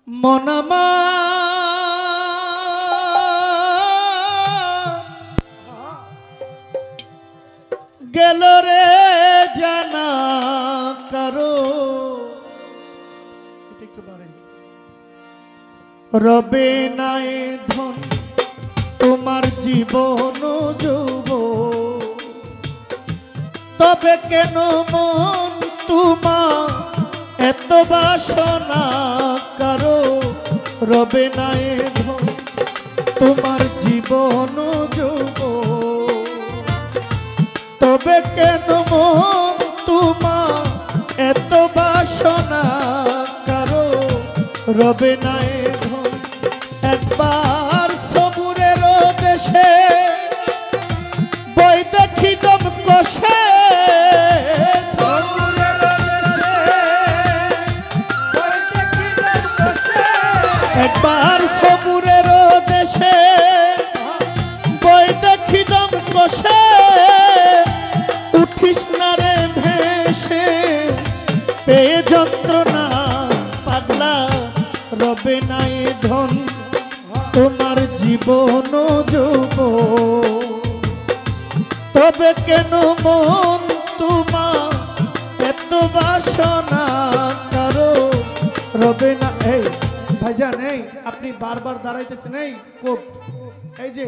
মনামা গেল রে জানা কারো একটু বাড়েন রবে নাই ধন তোমার জীবন যুব তবে কেন মন তোমার এত বাসনা কারো রবে নাই ধন তোমার জীবন যুব তবে কেন মন তোমার এত বাসনা কারো রবে নাই ধন একবার সবুরের দেশে বই দেখি দম কষে একবার সবুরের দেশে বই দেখি দম কষে উঠিস না রে ভেসে পেয়ে যন্ত্রণা পাগলা রবে নাই ধন তোমার জীবন যুব তবে কেন মন তোমার এত বাসনা কারো রবে না। এই ভাইজান এই আপনি বারবার দাঁড়াইতেছেন এই কোপ এই যে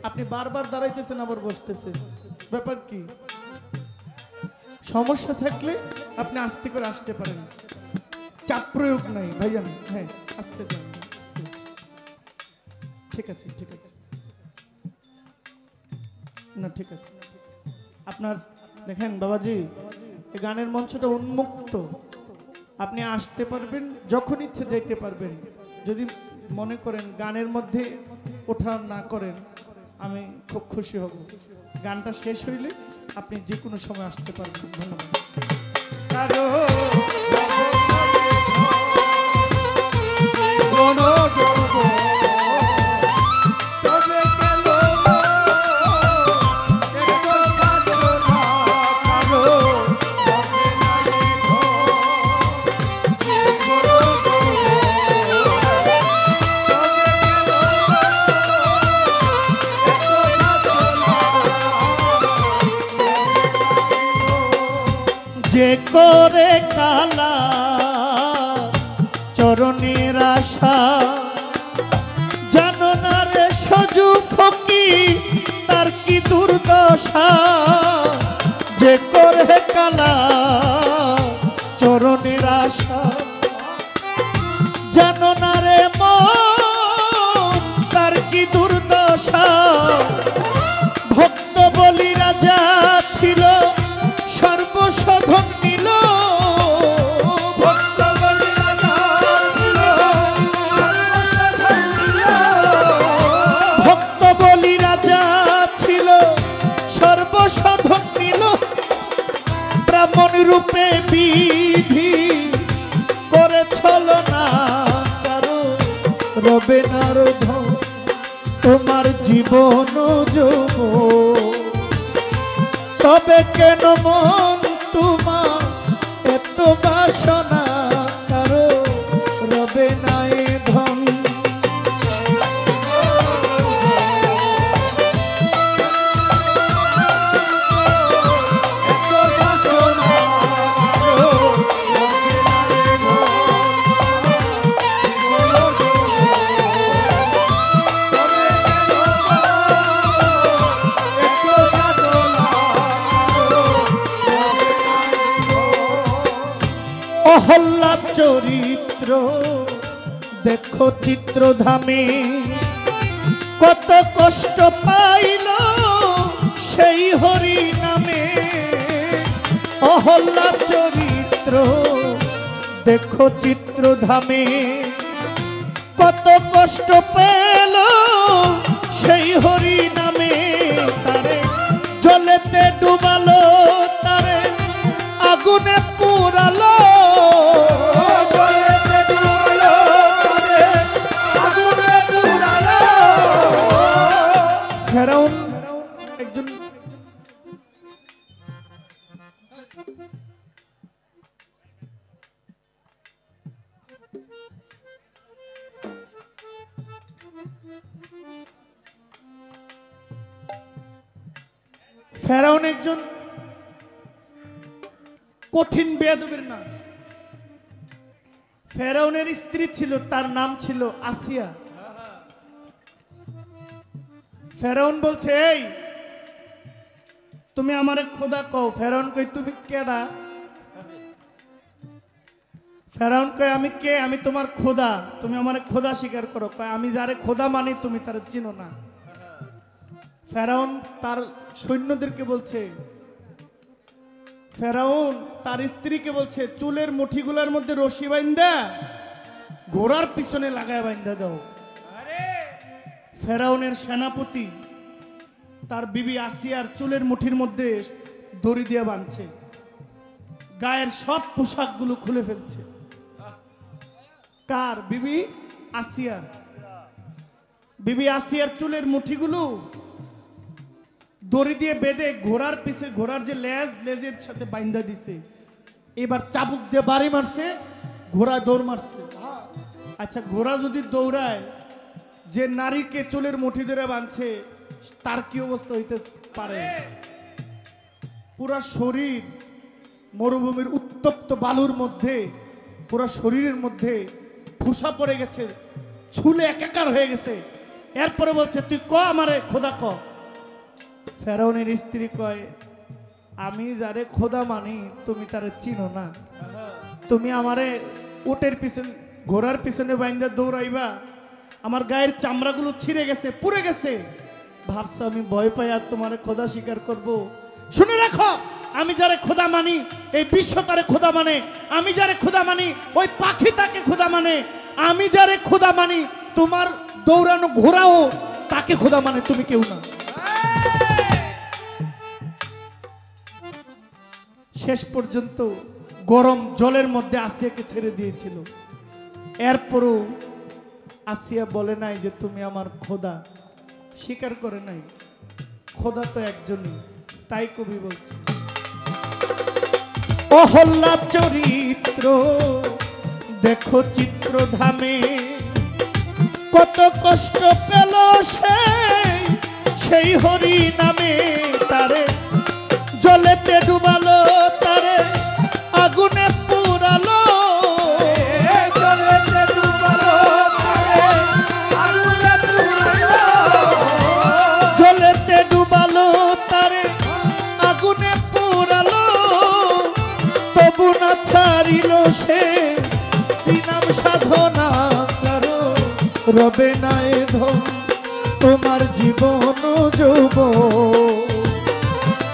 আপনি বারবার দাঁড়াইতেছেন আবার বসতেছেন ব্যাপার কি? সমস্যা থাকলে আপনি আস্তে করে আসতে পারেন, চাপ প্রয়োগ নাই ভাইজান। হ্যাঁ আস্তে যান, ঠিক আছে ঠিক আছে না ঠিক আছে। আপনার দেখেন বাবাজি এই গানের মঞ্চটা উন্মুক্ত, আপনি আসতে পারবেন যখন ইচ্ছে যাইতে পারবেন। যদি মনে করেন গানের মধ্যে ওঠা না করেন আমি খুব খুশি হব। গানটা শেষ হইলে আপনি যে কোনো সময় আসতে পারবেন। ধন্যবাদ। যে করে কালা চরণের আশা জানো না রে সজু ফকি তার কি দুর্দশা। যে করে কালা চরণের আশা জানো না রে মন তার কি দুর্দশা। ভক্ত বলি রাজা ছিল সর্বসাধন নিল, ভক্ত বলি রাজা ছিল সর্বসাধন নিল, ভক্ত বলি রাজা ছিল সর্বসাধন নিল। ব্রাহ্মণ রূপে বিধি করে ছলনা কারো রবে না ধন তোমার জীবন যুব তবে কেন মন তোমার এত বাসনা কারো রবে নাই ধন। অহল্লার চরিত্র দেখো চিত্রধামে কত কষ্ট পাইল সেই হরি নামে। অহল্লার চরিত্র দেখো চিত্রধামে কত কষ্ট পেল সেই হরি নামে। তারে জলেতে ডুবালো তারে আগুনে পুরালো, ফেরাউন একজন ফেরাউন একজন কঠিন বেয়াদবের নাম। ফেরাউনের স্ত্রী ছিল, তার নাম ছিল আসিয়া। ফেরাউন বলছে, এই তুমি আমারে খোদা কও। ফেরাউন কই, তুমি কেডা? ফেরাউন কয়, আমি কে? আমি তোমার খোদা, তুমি আমারে খোদা স্বীকার করো। কয়, আমি যারে খোদা মানি তুমি তার চিনো না। ফেরাউন তার সৈন্যদেরকে বলছে, ফেরাউন তার স্ত্রীকে বলছে, চুলের মুঠিগুলোর মধ্যে রশি বাইন্দা ঘোড়ার পিছনে লাগায় বাইন্দা দাও। ফেরাউনের সেনাপতি তার বিবি আসিয়ার চুলের মুঠির মধ্যে দড়ি দিয়ে বাঁধছে, গায়ের সব পোশাকগুলো খুলে ফেলছে। কার? বিবি আসিয়ার। বিবি আসিয়ার চুলের মুঠিগুলো দড়ি দিয়ে বেঁধে ঘোড়ার পিছে, ঘোড়ার যে লেজের সাথে বাইন্দা দিছে। এবার চাবুক দিয়ে বাড়ি মারছে, ঘোড়া দৌড় মারছে। আচ্ছা, ঘোড়া যদি দৌড়ায়, যে নারীকে চুলের মুঠি ধরে বাঁধছে তার কি অবস্থা হইতে পারে? পুরা শরীর মরুভূমির উত্তপ্ত বালুর মধ্যে, পুরা শরীরের মধ্যে ফুসা পড়ে গেছে, ছুলে একাকার হয়ে গেছে। এরপরে বলছে, তুই ক আমারে খোদা ক। ফেরাউনের স্ত্রী কয়, আমি যারে খোদা মানি তুমি তারে চিনো না। তুমি আমারে উটের পিছনে, ঘোড়ার পিছনে বাইন্দা দৌড়াইবা, আমার গায়ের চামড়াগুলো ছিঁড়ে গেছে, পুড়ে গেছে, ভাবছো আমি ভয় পাই আর তোমারে খোদা স্বীকার করব? শুনে রাখো, আমি যারে খোদা মানি এই বিশ্ব তারে খোদা মানে। আমি যারে খোদা মানি ওই পাখি তাকে খোদা মানে। আমি যারে খোদা মানি তোমার দৌড়ানো ঘোড়াও তাকে খোদা মানে, তুমি কেউ না। শেষ পর্যন্ত গরম জলের মধ্যে আসিয়াকে ছেড়ে দিয়েছিল। এরপরও আসিয়া বলে নাই যে তুমি আমার খোদা, স্বীকার করে নাই। খোদা তো একজনই। তাই কবি বলছে, অহল্লা চরিত্র দেখো চিত্রধামে, কত কষ্ট পেল সেই হরি নামে। তারে জলেতে ডুবালো, তারে আগুনে পুরালো, জলেতে ডুবালো, জলেতে ডুবালো, তারে আগুনে পুরালো, তবু না ছাড়িল সে শ্রীনাম সাধনা করো। রবে না এ ধন তোমার জীবন যৌবন,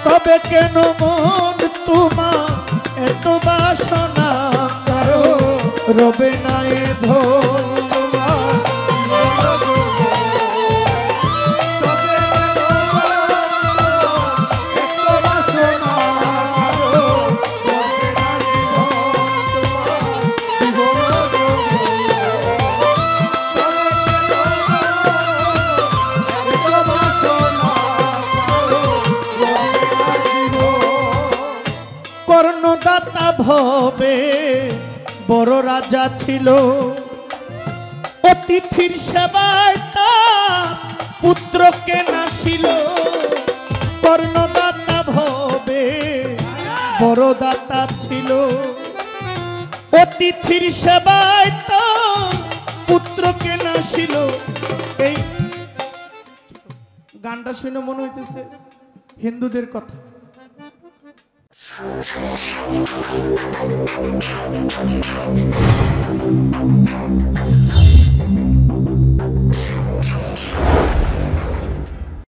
তবে কেন মন তোমার এত বাসনা করো। রবে না এ ধন কর্ণদাতা ভবে বড় রাজা ছিল, অতিথির সেবায় তার পুত্রকে নাসিল। কর্ণদাতা ভবে বড় দাতা ছিল, অতিথির সেবায় তার পুত্রকে নাসিল। এই গানটা শুনে মনে হইতেছে হিন্দুদের কথা।